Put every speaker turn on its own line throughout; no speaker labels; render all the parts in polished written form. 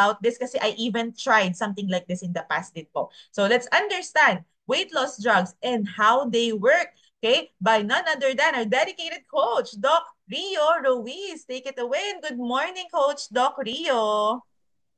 about this kasi I even tried something like this in the past din po. So let's understand weight loss drugs and how they work, okay, by none other than our dedicated coach, Doc Rio Ruiz. Take it away and good morning, Coach Doc Rio.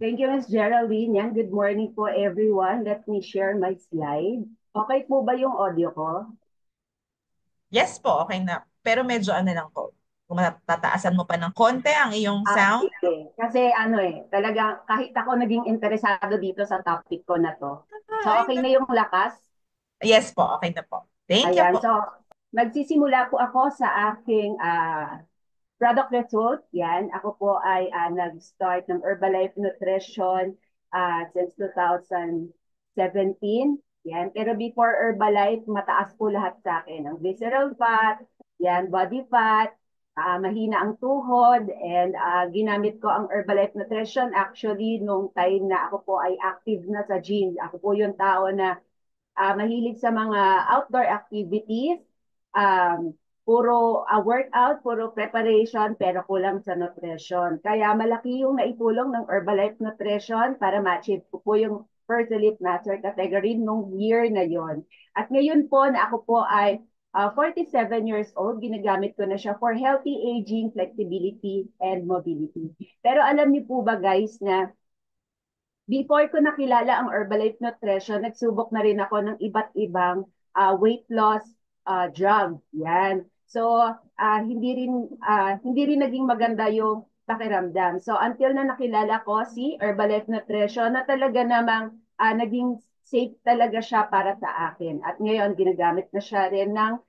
Thank you, Miss Geraldine. Yan, good morning po everyone. Let me share my slide. Okay po ba yung audio ko?
Yes po, okay na. Pero medyo ano lang po. Kung matataasan mo pa ng konti ang iyong sound.
Sige. Kasi talagang kahit ako naging interesado dito sa topic ko na to. So,
Ay,
okay na yung lakas?
yes po, okay na po. Thank you
Ayan,
po.
so magsisimula po ako sa aking product result. Yan, ako po ay nag-start ng Herbalife Nutrition since 2017. Yan, pero before Herbalife, mataas po lahat sa akin. Ang visceral fat, yan, body fat, mahina ang tuhod, and ginamit ko ang Herbalife Nutrition actually nung time na ako po ay active na sa gym. Ako po yung tao na mahilig sa mga outdoor activities, um, puro workout, puro preparation, pero kulang sa nutrition. Kaya malaki yung naitulong ng Herbalife Nutrition para ma-achieve ko po yung First Elite Master category nung year na yon. At ngayon po na ako po ay 47 years old, ginagamit ko na siya for healthy aging, flexibility, and mobility. Pero alam niyo po ba guys na before ko nakilala ang Herbalife Nutrition, nagsubok na rin ako ng iba't ibang weight loss drug. Yan. So, hindi rin naging maganda yung pakiramdam. So, until na nakilala ko si Herbalife Nutrition na talaga namang naging safe talaga siya para sa akin. At ngayon, ginagamit na siya rin ng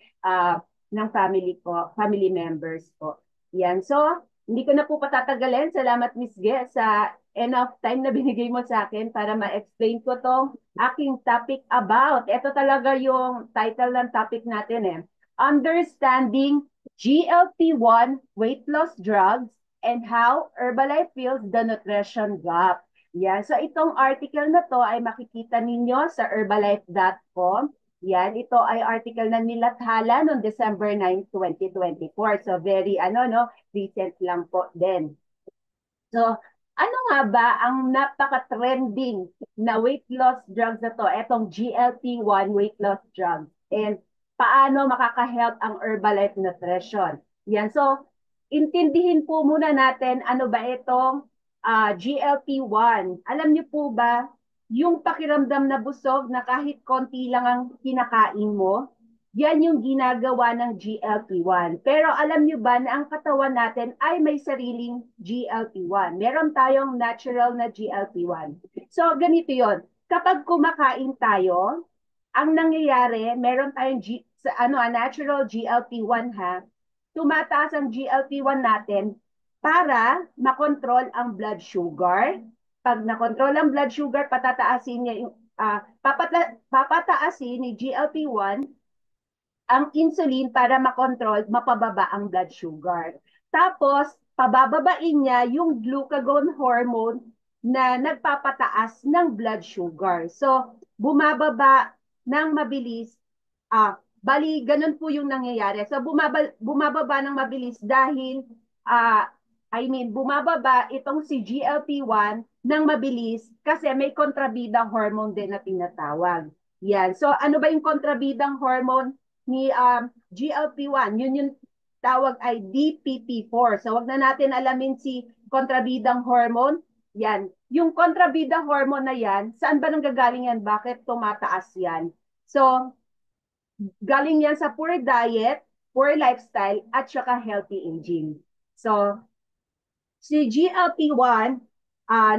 family members ko. Yan. So, hindi ko na po patatagalin. Salamat, Miss Ge, sa enough time na binigay mo sa akin para ma-explain ko tong aking topic about. Ito talaga yung title ng topic natin eh. Understanding GLP-1 weight loss drugs and how Herbalife fills the nutrition gap. Yan. So itong article na to ay makikita ninyo sa herbalife.com. Yan, ito ay article na nilathala noong December 9, 2024. So very recent lang po din. So, ano nga ba ang napaka-trending na weight loss drugs na to? Etong GLP-1 weight loss drugs. And paano makaka-help ang Herbalife Nutrition? Yan. So, intindihin po muna natin ano ba itong GLP-1. Alam niyo po ba, yung pakiramdam na busog na kahit konti lang ang kinakain mo, yan yung ginagawa ng GLP-1. Pero alam nyo ba na ang katawan natin ay may sariling GLP-1? Meron tayong natural na GLP-1. So, ganito yon. Kapag kumakain tayo, ang nangyayari, meron tayong natural GLP-1 ha. Tumataas ang GLP-1 natin para makontrol ang blood sugar. Pag nakontrol ang blood sugar, patataasin niya yung papataasin ni GLP-1 ang insulin para makontrol, mapababa ang blood sugar. Tapos, pabababain niya yung glucagon hormone na nagpapataas ng blood sugar. So, bumababa ng mabilis. Bali, ganun po yung nangyayari. So, bumababa ng mabilis dahil, bumababa itong si GLP-1 ng mabilis kasi may kontrabidang hormone din na tinatawag. Yan. So, ano ba yung kontrabidang hormone ni GLP-1? Yun yung tawag ay DPP-4. So, wag na natin alamin si kontrabidang hormone. Yan. Yung kontrabidang hormone na yan, saan ba nanggagaling yan? Bakit tumataas yan? So, galing yan sa poor diet, poor lifestyle, at saka healthy aging. So, si GLP-1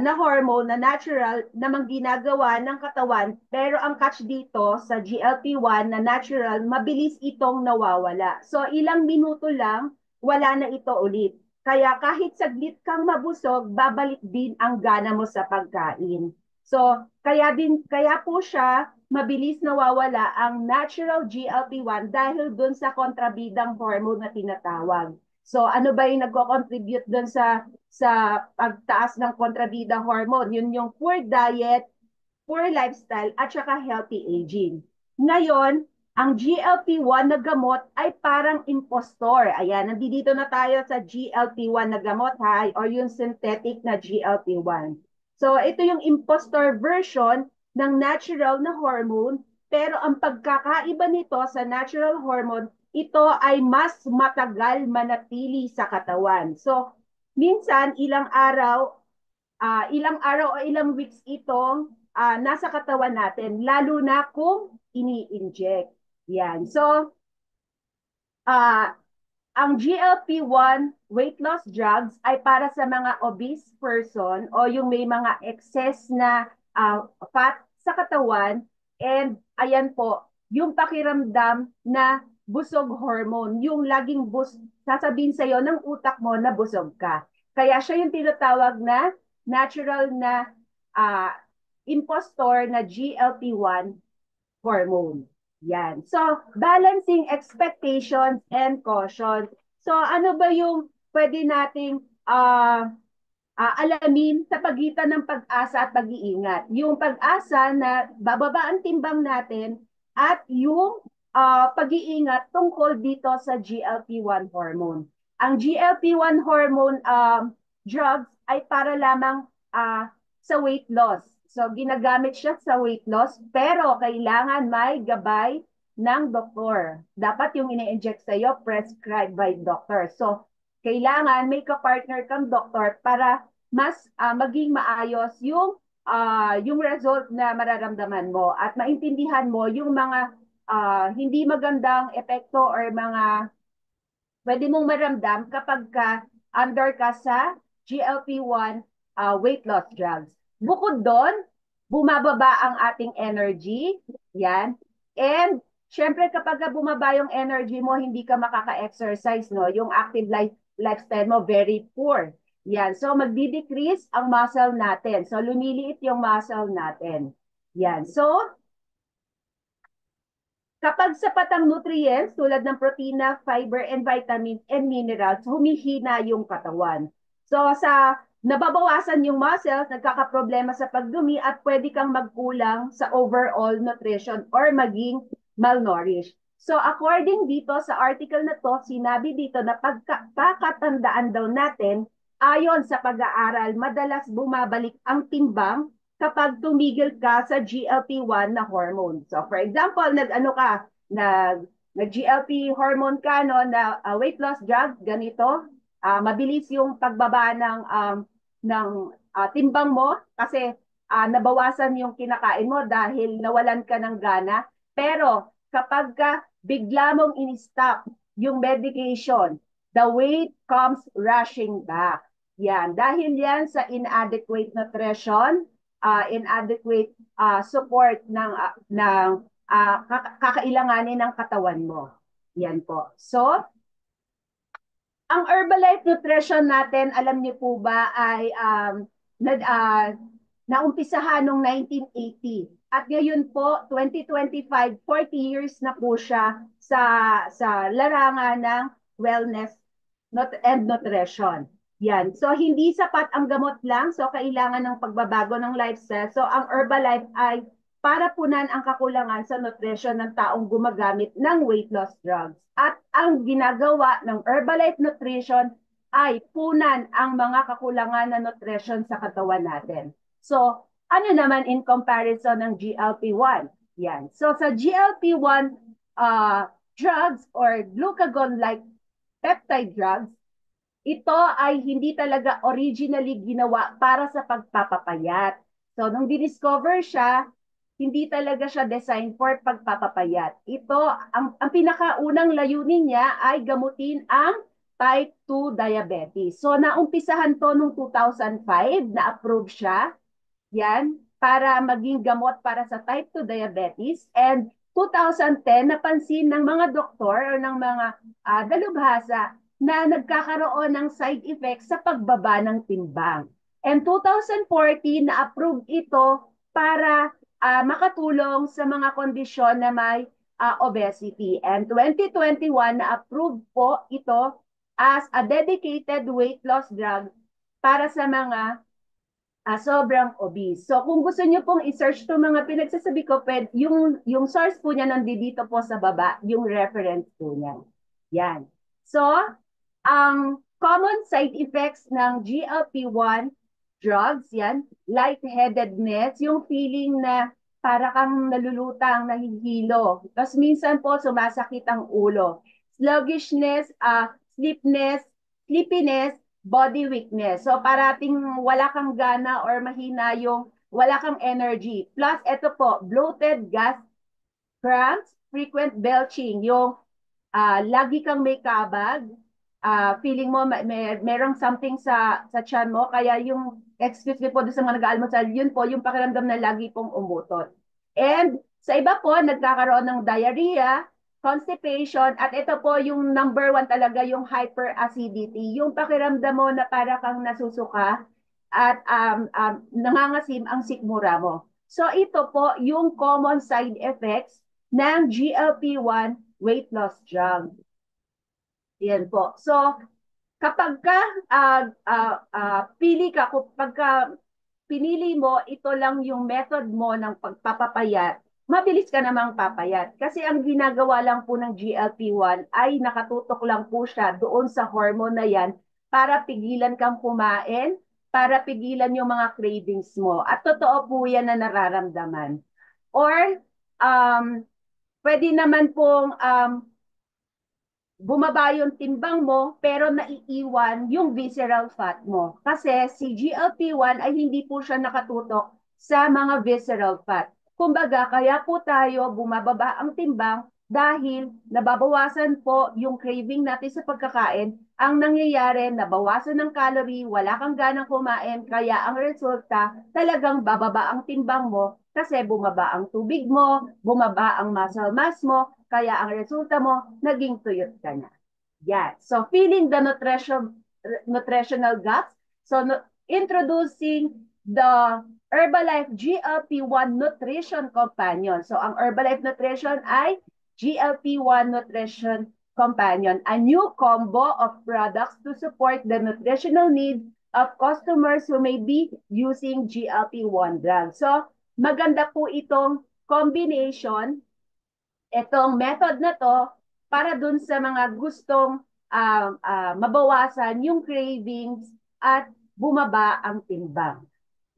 na hormone na natural namang ginagawa ng katawan, pero ang catch dito sa GLP-1 na natural, mabilis itong nawawala. So ilang minuto lang, wala na ito ulit. Kaya kahit saglit kang mabusog, babalik din ang gana mo sa pagkain. So kaya po siya mabilis nawawala ang natural GLP-1 dahil dun sa kontrabidang hormone na tinatawag. So ano ba yung nagko-contribute dun sa pagtaas ng kontrabida hormone? Yun yung poor diet, poor lifestyle, at saka healthy aging. Ngayon, ang GLP-1 na gamot ay parang impostor. Ayan, nandito na tayo sa GLP-1 na gamot ha, or yung synthetic na GLP-1. So ito yung impostor version ng natural na hormone, pero ang pagkakaiba nito sa natural hormone, ito ay mas matagal manatili sa katawan. So minsan ilang araw o ilang weeks itong nasa katawan natin, lalo na kung ini-inject. Yan. So, uh, ang GLP-1 weight loss drugs ay para sa mga obese person o yung may mga excess na fat sa katawan, and ayan po, yung pakiramdam na busog hormone, yung laging sasabihin sa'yo ng utak mo na busog ka. Kaya siya yung tinatawag na natural na uh, impostor na GLP-1 hormone. Yan. So, balancing expectations and caution. So, ano ba yung pwede nating alamin sa pagitan ng pag-asa at pag-iingat? Yung pag-asa na bababa ang timbang natin at yung pag-iingat tungkol dito sa GLP-1 hormone. Ang GLP-1 hormone drugs ay para lamang sa weight loss. So, ginagamit siya sa weight loss, pero kailangan may gabay ng doktor. Dapat yung ine-inject sa'yo, prescribed by doctor. So, kailangan may ka-partner kang doktor para mas maging maayos yung result na mararamdaman mo at maintindihan mo yung mga hindi magandang epekto or mga pwede mong maramdam kapag under ka sa GLP-1 weight loss drugs. Bukod doon, bumababa ang ating energy. Yan. And syempre kapag bumaba yung energy mo, hindi ka makaka-exercise, no? Yung active lifestyle mo very poor. Yan. So magdi-decrease ang muscle natin. So lumiliit yung muscle natin. Yan. So kapag sapat ang nutrients tulad ng protina, fiber, and vitamins and minerals, humihina yung katawan. So sa nababawasan yung muscles, nagkakaproblema sa pagdumi at pwede kang magkulang sa overall nutrition or maging malnourished. So according dito sa article na to, sinabi dito na pagkakatandaan daw natin, ayon sa pag-aaral, madalas bumabalik ang timbang kapag tumigil ka sa GLP-1 na hormone. So for example, nag-GLP hormone ka no na weight loss drug ganito, mabilis yung pagbaba ng timbang mo kasi nabawasan yung kinakain mo dahil nawalan ka ng gana. Pero kapag bigla mong in-stop yung medication, the weight comes rushing back. Yan, dahil yan sa inadequate nutrition, inadequate support ng kakailanganin ng katawan mo. Yan po. So, ang Herbalife Nutrition natin, alam niyo po ba, ay na, uh, naumpisahan noong 1980. At ngayon po, 2025, 40 years na po siya sa larangan ng wellness and nutrition. Yan. So, hindi sapat ang gamot lang. So, kailangan ng pagbabago ng lifestyle. So, ang Herbalife ay para punan ang kakulangan sa nutrition ng taong gumagamit ng weight loss drugs. At ang ginagawa ng Herbalife Nutrition ay punan ang mga kakulangan na nutrition sa katawan natin. So, ano naman in comparison ng GLP-1? Yan. So, sa GLP-1 drugs or glucagon-like peptide drugs, ito ay hindi talaga originally ginawa para sa pagpapapayat. So, nung discover siya, hindi talaga siya designed for pagpapapayat. Ito, ang pinakaunang layunin niya ay gamutin ang type 2 diabetes. So, naumpisahan to noong 2005, na-approve siya. Yan, para maging gamot para sa type 2 diabetes. And 2010, napansin ng mga doktor o ng mga dalubhasa na nagkakaroon ng side effects sa pagbaba ng timbang. And 2014, na-approve ito para makatulong sa mga kondisyon na may obesity. And 2021, na-approve po ito as a dedicated weight loss drug para sa mga sobrang obese. So kung gusto niyo pong i-search itong mga pinagsasabi ko, yung source po niya nandito po sa baba, yung reference po niya. Yan. So, ang common side effects ng GLP-1 drugs, yan, lightheadedness, yung feeling na para kang nalulutang, nahihilo. Tapos minsan po sumasakit ang ulo. Sluggishness, sleepiness, body weakness. So parating wala kang gana or mahina yung wala kang energy. Plus, ito po, bloated gas cramps, frequent belching, yung lagi kang may kabag, feeling mo merong something sa tiyan mo, kaya yung, excuse me po doon sa mga nag-aalmusal, yun po yung pakiramdam na lagi pong umutot. And sa iba po, nagkakaroon ng diarrhea, constipation, at ito po yung number one talaga, yung hyperacidity, yung pakiramdam mo na para kang nasusuka at nangangasim ang sikmura mo. So ito po yung common side effects ng GLP-1 weight loss drug. Yan po. So, kapag ka pili ka, kapag ka pinili mo, ito lang yung method mo ng pagpapapayat, mabilis ka namang papayat. Kasi ang ginagawa lang po ng GLP-1 ay nakatutok lang po siya doon sa hormone na yan para pigilan kang kumain, para pigilan yung mga cravings mo. At totoo po yan na nararamdaman. Or, um, pwede naman pong bumaba yung timbang mo pero naiiwan yung visceral fat mo. Kasi si GLP-1 ay hindi po siya nakatutok sa mga visceral fat. Kumbaga, kaya po tayo bumababa ang timbang dahil nababawasan po yung craving natin sa pagkakain. Ang nangyayari, nabawasan ng calorie, wala kang ganang kumain, kaya ang resulta, talagang bababa ang timbang mo kasi bumaba ang tubig mo, bumaba ang muscle mass mo, kaya ang resulta mo, naging tuyot ka na. Yan. So, feeling the nutritional gaps. So, introducing the Herbalife GLP-1 Nutrition Companion. So, ang Herbalife Nutrition ay GLP-1 Nutrition Companion, a new combo of products to support the nutritional needs of customers who may be using GLP-1 drugs. So, maganda po itong combination, itong method na to para dun sa mga gustong mabawasan yung cravings at bumaba ang timbang.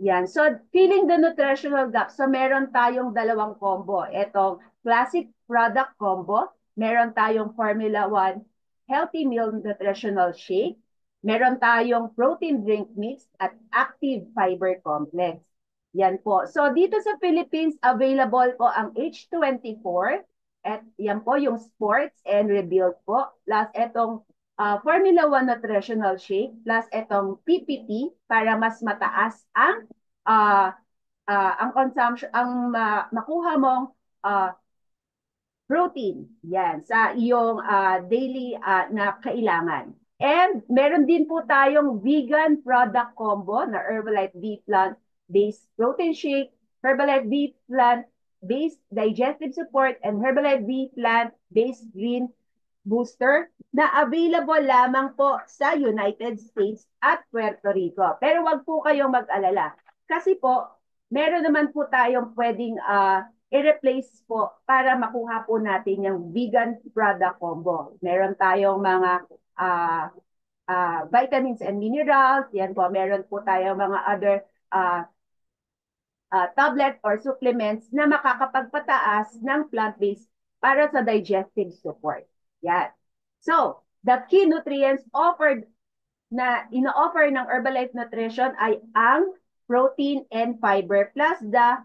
Yan. So, feeling the nutritional gap. So, meron tayong dalawang combo. Itong classic product combo. Meron tayong Formula 1 Healthy Meal Nutritional Shake. Meron tayong protein drink mix at active fiber complex. Yan po. So, dito sa Philippines, available po ang H24. At yan po yung sports and rebuild po. Plus, itong Formula 1 Nutritional Shake plus itong PPT para mas mataas ang consumption, ang makuha mong uh, protein yan sa iyong daily na kailangan. And meron din po tayong vegan product combo na Herbalife Bee Plant-Based Protein Shake, Herbalife Bee Plant-Based Digestive Support, and Herbalife Bee Plant-Based Green Booster na available lamang po sa United States at Puerto Rico. Pero wag po kayong mag-alala. Kasi po, meron naman po tayong pwedeng i-replace po para makuha po natin yung vegan product combo. Meron tayong mga vitamins and minerals. Yan po, meron po tayong mga other tablet or supplements na makakapagpataas ng plant-based para sa digestive support. Yan. So, the key nutrients offered na ino-offer ng Herbalife Nutrition ay ang protein and fiber plus the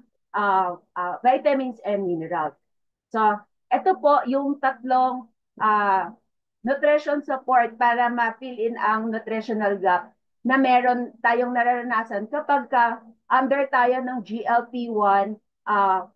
vitamins and minerals. So, ito po yung tatlong nutrition support para ma-fill in ang nutritional gap na meron tayong nararanasan kapag under tayo ng GLP-1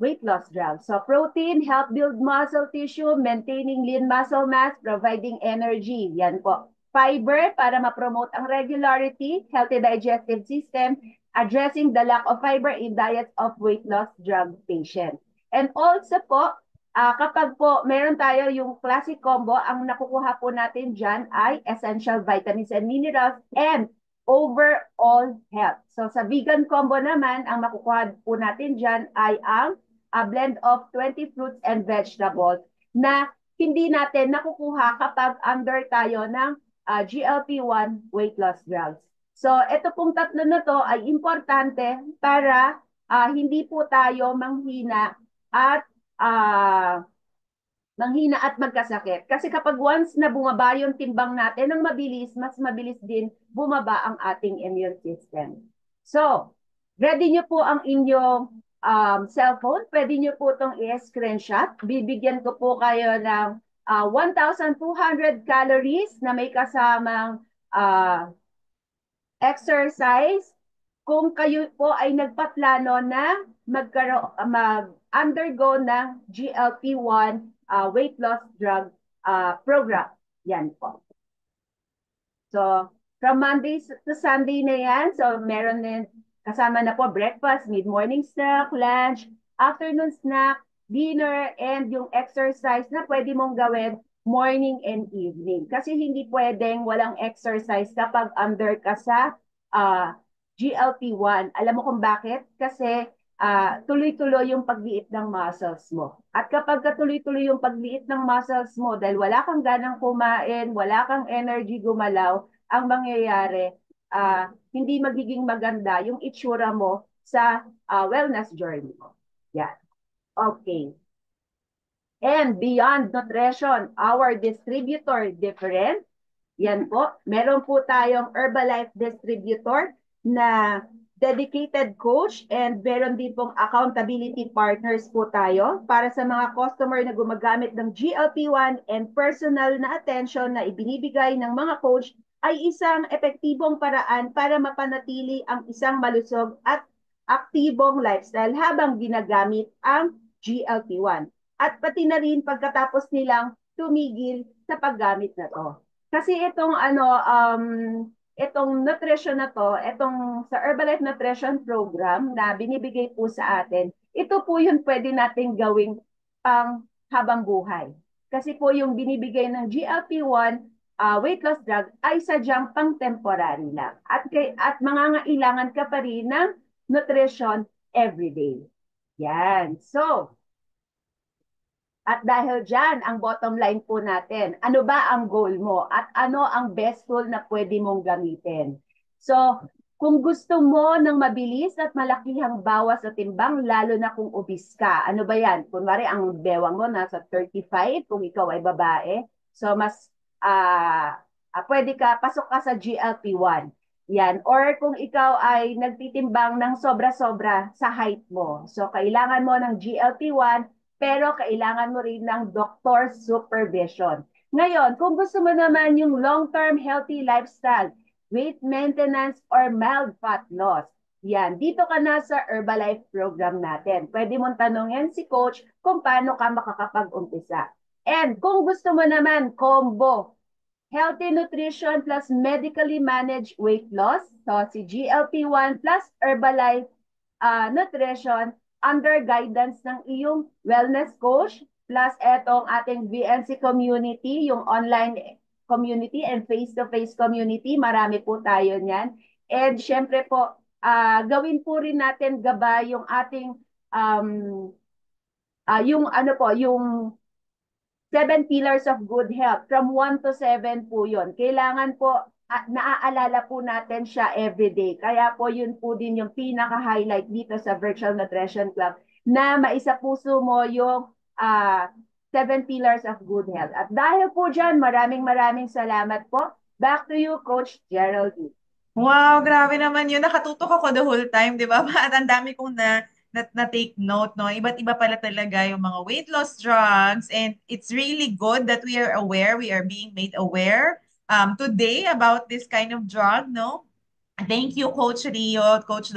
weight loss drugs. So protein, help build muscle tissue, maintaining lean muscle mass, providing energy. Yan po. Fiber, para ma-promote ang regularity, healthy digestive system, addressing the lack of fiber in diets of weight loss drug patients. And also po, kapag po meron tayo yung classic combo, ang nakukuha po natin dyan ay essential vitamins and minerals and overall health. So sa vegan combo naman, ang makukuha po natin dyan ay ang blend of 20 fruits and vegetables na hindi natin nakukuha kapag under tayo ng GLP-1 weight loss drugs. So, ito pong tatlo na to ay importante para hindi po tayo at ah, magkasakit. Kasi kapag once na bumaba yung timbang natin ng mabilis, mas mabilis din bumaba ang ating immune system. So, ready nyo po ang inyong cellphone. Pwede nyo po itong i-screenshot. Bibigyan ko po kayo ng 1,200 calories na may kasamang uh, exercise kung kayo po ay nagpaplano na mag-undergo ng GLP-1 weight loss drug program. Yan po. So, from Monday to Sunday na yan. So, meron din kasama na po breakfast, mid-morning snack, lunch, afternoon snack, dinner, and yung exercise na pwede mong gawin morning and evening. Kasi hindi pwedeng walang exercise kapag under ka sa GLP-1. Alam mo kung bakit? Kasi tuloy-tuloy yung pagliit ng muscles mo. At kapag tuloy-tuloy yung pagliit ng muscles mo, dahil wala kang ganang kumain, wala kang energy gumalaw, ang mangyayari, hindi magiging maganda yung itsura mo sa wellness journey mo. Yan. Okay. And beyond nutrition, our distributor different. Yan po. Meron po tayong Herbalife distributor na dedicated coach and meron din pong accountability partners po tayo para sa mga customer na gumagamit ng GLP-1 and personal na attention na ibinibigay ng mga coach ay isang epektibong paraan para mapanatili ang isang malusog at aktibong lifestyle habang ginagamit ang GLP-1. At pati na rin pagkatapos nilang tumigil sa paggamit na to. Kasi itong nutrition na to, itong sa Herbalife Nutrition Program na binibigay po sa atin, ito po yung pwede nating gawing pang habang buhay. Kasi po yung binibigay ng GLP-1 weight loss drug ay sadyang pang temporary lang. At mangangailangan ka pa rin ng nutrition everyday. Yan. So, at dahil dyan, ang bottom line po natin, ano ba ang goal mo at ano ang best tool na pwede mong gamitin? So, kung gusto mo ng mabilis at malakihang bawas sa timbang, lalo na kung obese ka, ano ba yan? Kunwari, ang bewang mo nasa 35, kung ikaw ay babae. So, mas pwede ka, pasok ka sa GLP-1. Yan. Or kung ikaw ay nagtitimbang ng sobra-sobra sa height mo. So, kailangan mo ng GLP-1 pero kailangan mo rin ng doctor supervision. Ngayon, kung gusto mo naman yung long-term healthy lifestyle, weight maintenance or mild fat loss, yan, dito ka na sa Herbalife program natin. Pwede mong tanongin si coach kung paano ka makakapag-umpisa. And kung gusto mo naman combo, healthy nutrition plus medically managed weight loss, so si GLP-1 plus Herbalife nutrition, under guidance ng iyong wellness coach, plus etong ating VNC community, yung online community and face-to-face community, marami po tayo niyan. And syempre po, gawin po rin natin gabay yung ating, yung ano po, yung 7 pillars of good health. From 1 to 7 po yun. Kailangan po, naaalala po natin siya everyday. Kaya po yun po din yung pinaka-highlight dito sa Virtual Nutrition Club na maisa puso mo yung 7 pillars of good health. At dahil po dyan, maraming salamat po. Back to you, Coach Geraldine.
Wow, grabe naman yun. Nakatutok ako the whole time, di ba? At ang dami kong na-take note, no? Iba't iba pala talaga yung mga weight loss drugs. And it's really good that we are aware, we are being made aware today about this kind of drug, no? Thank you, Coach Rio, Coach